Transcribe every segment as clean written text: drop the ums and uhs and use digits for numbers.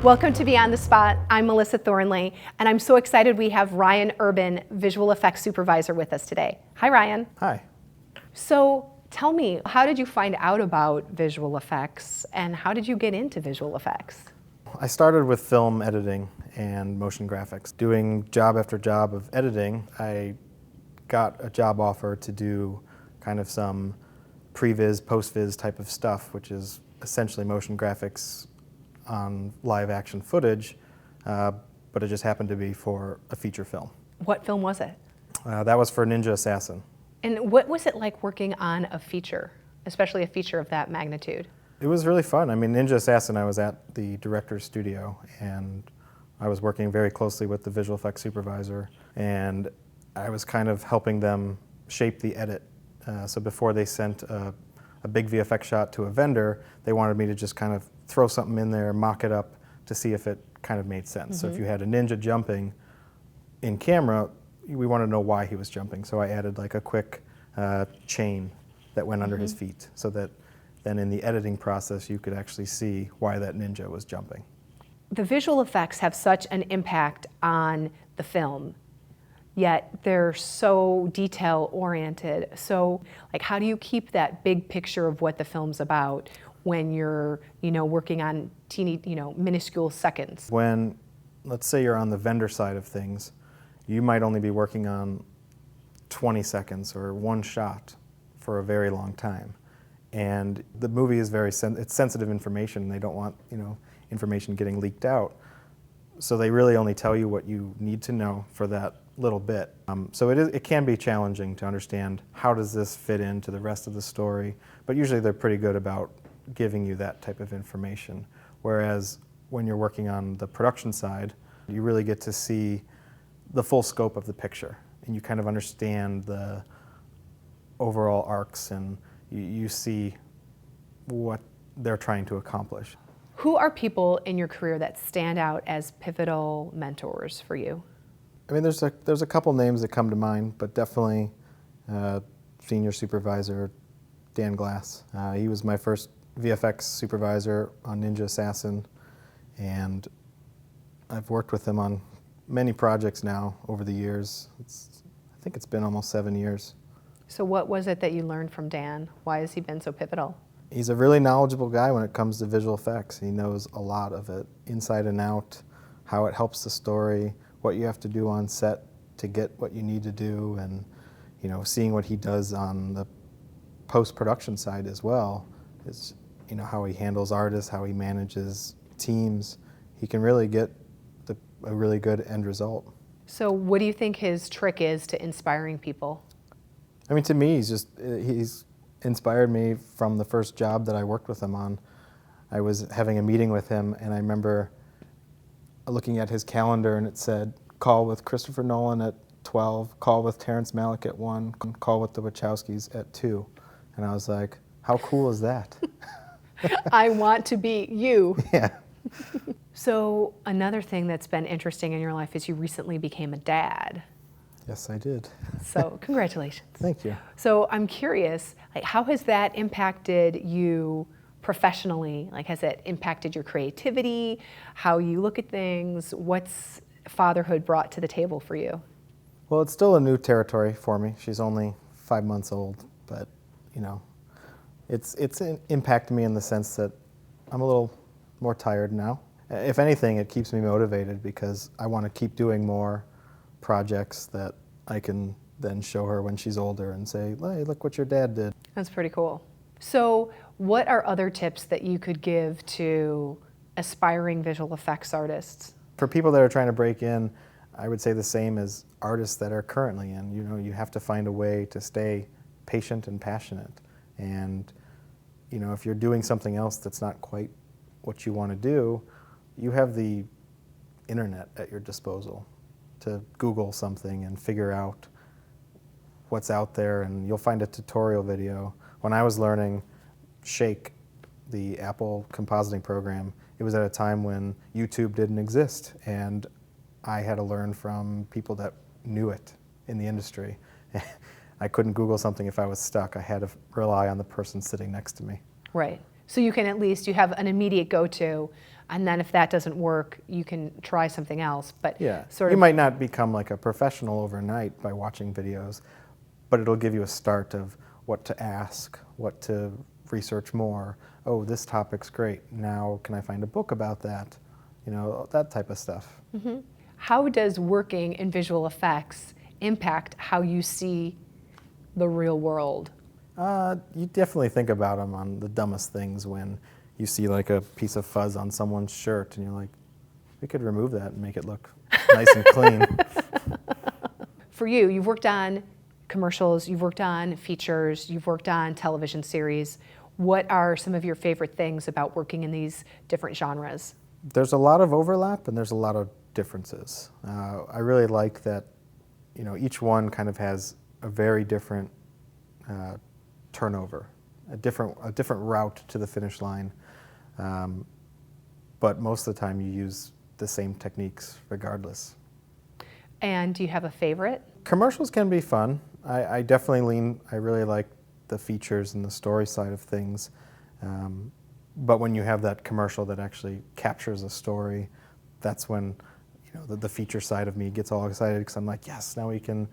Welcome to Beyond the Spot. I'm Melissa Thornley, and I'm so excited we have Ryan Urban, Visual Effects Supervisor, with us today. Hi, Ryan. Hi. So tell me, how did you find out about visual effects, and how did you get into visual effects? I started with film editing and motion graphics. Doing job after job of editing, I got a job offer to do kind of some pre-viz, post-viz type of stuff, which is essentially motion graphics on live action footage, but it just happened to be for a feature film. What film was it? That was for Ninja Assassin. And what was it like working on a feature, especially a feature of that magnitude? It was really fun. I mean, Ninja Assassin, I was at the director's studio, and I was working very closely with the visual effects supervisor, and I was kind of helping them shape the edit. So before they sent a big VFX shot to a vendor, they wanted me to just kind of throw something in there, mock it up to see if it kind of made sense. So if you had a ninja jumping in camera, we wanted to know why he was jumping. So I added like a quick chain that went under his feet, so that then in the editing process you could actually see why that ninja was jumping. The visual effects have such an impact on the film, yet they're so detail-oriented. So, like, how do you keep that big picture of what the film's about when you're, working on teeny, minuscule seconds? When, let's say you're on the vendor side of things, you might only be working on 20 seconds or one shot for a very long time. And the movie is it's sensitive information. They don't want, information getting leaked out. So they really only tell you what you need to know for that little bit. So it can be challenging to understand how does this fit into the rest of the story, but usually they're pretty good about giving you that type of information. Whereas when you're working on the production side, you really get to see the full scope of the picture, and you kind of understand the overall arcs, and you see what they're trying to accomplish. Who are people in your career that stand out as pivotal mentors for you? I mean, there's a couple names that come to mind, but definitely senior supervisor Dan Glass. He was my first VFX supervisor on Ninja Assassin, and I've worked with him on many projects now over the years. I think it's been almost 7 years. So what was it that you learned from Dan? Why has he been so pivotal? He's a really knowledgeable guy when it comes to visual effects. He knows a lot of it, inside and out, how it helps the story, what you have to do on set to get what you need to do, and seeing what he does on the post-production side as well is how he handles artists, how he manages teams. He can really get a really good end result. So what do you think his trick is to inspiring people? I mean, to me, he's inspired me from the first job that I worked with him on. I was having a meeting with him, and I remember looking at his calendar, and it said, call with Christopher Nolan at 12, call with Terrence Malick at 1, call with the Wachowskis at 2. And I was like, how cool is that? I want to be you. Yeah. So another thing that's been interesting in your life is you recently became a dad. Yes, I did. So congratulations. Thank you. So I'm curious, how has that impacted you professionally? Has it impacted your creativity, how you look at things? What's fatherhood brought to the table for you? Well, it's still a new territory for me. She's only 5 months old, but it's impacted me in the sense that I'm a little more tired now. If anything, it keeps me motivated because I want to keep doing more projects that I can then show her when she's older and say, hey, look what your dad did. That's pretty cool. So what are other tips that you could give to aspiring visual effects artists? For people that are trying to break in, I would say the same as artists that are currently in. You have to find a way to stay patient and passionate. And if you're doing something else that's not quite what you want to do, you have the internet at your disposal to Google something and figure out what's out there, and you'll find a tutorial video. When I was learning Shake, the Apple compositing program, it was at a time when YouTube didn't exist, and I had to learn from people that knew it in the industry. I couldn't Google something if I was stuck. I had to rely on the person sitting next to me. Right. So you can at least, you have an immediate go-to and then if that doesn't work, you can try something else. But Yeah, sort you of, might not become like a professional overnight by watching videos, but it'll give you a start of what to ask, what to research more. Oh, this topic's great. Now can I find a book about that? You know, that type of stuff. how does working in visual effects impact how you see the real world? You definitely think about them on the dumbest things when you see like a piece of fuzz on someone's shirt and you're like, we could remove that and make it look nice and clean. For you, you've worked on commercials, you've worked on features, you've worked on television series. What are some of your favorite things about working in these different genres? There's a lot of overlap and there's a lot of differences. I really like that, you know, each one kind of has a very different turnover, a different route to the finish line. But most of the time you use the same techniques regardless. And do you have a favorite? Commercials can be fun. I definitely I really like the features and the story side of things. But when you have that commercial that actually captures a story, that's when, you know, the feature side of me gets all excited because I'm like, yes, now we can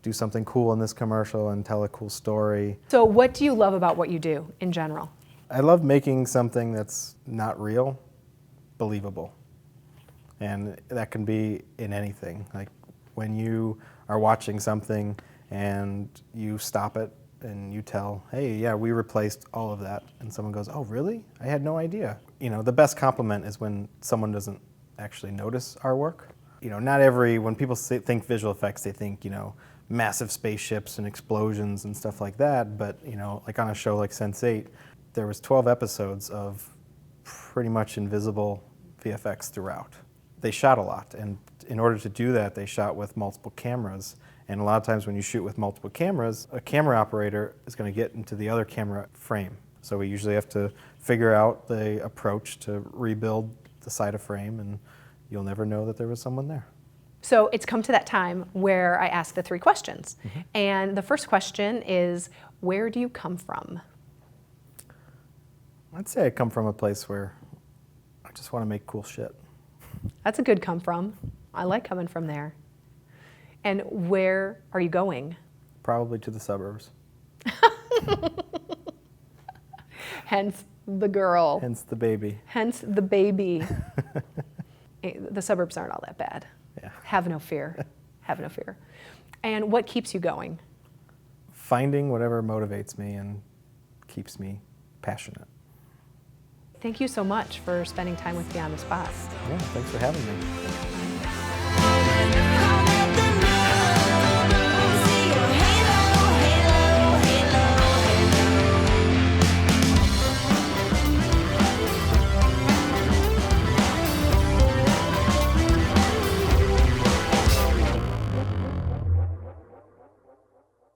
do something cool in this commercial and tell a cool story. So what do you love about what you do in general? I love making something that's not real, believable. And that can be in anything. Like when you are watching something and you stop it and you tell, hey, yeah, we replaced all of that. And someone goes, oh, really? I had no idea. You know, the best compliment is when someone doesn't actually notice our work. You know, when people think visual effects, they think, you know, massive spaceships and explosions and stuff like that. But, you know, like on a show like Sense8, there was 12 episodes of pretty much invisible VFX throughout. They shot a lot, and in order to do that, they shot with multiple cameras. And a lot of times when you shoot with multiple cameras, a camera operator is going to get into the other camera frame. So we usually have to figure out the approach to rebuild the side of frame, and you'll never know that there was someone there. So it's come to that time where I ask the 3 questions. And the first question is, where do you come from? I'd say I come from a place where I just want to make cool shit. That's a good come from. I like coming from there. And where are you going? Probably to the suburbs. Hence the girl. Hence the baby. Hence the baby. The suburbs aren't all that bad. Yeah. Have no fear. Have no fear. And what keeps you going? Finding whatever motivates me and keeps me passionate. Thank you so much for spending time with me on the spot. Yeah, thanks for having me.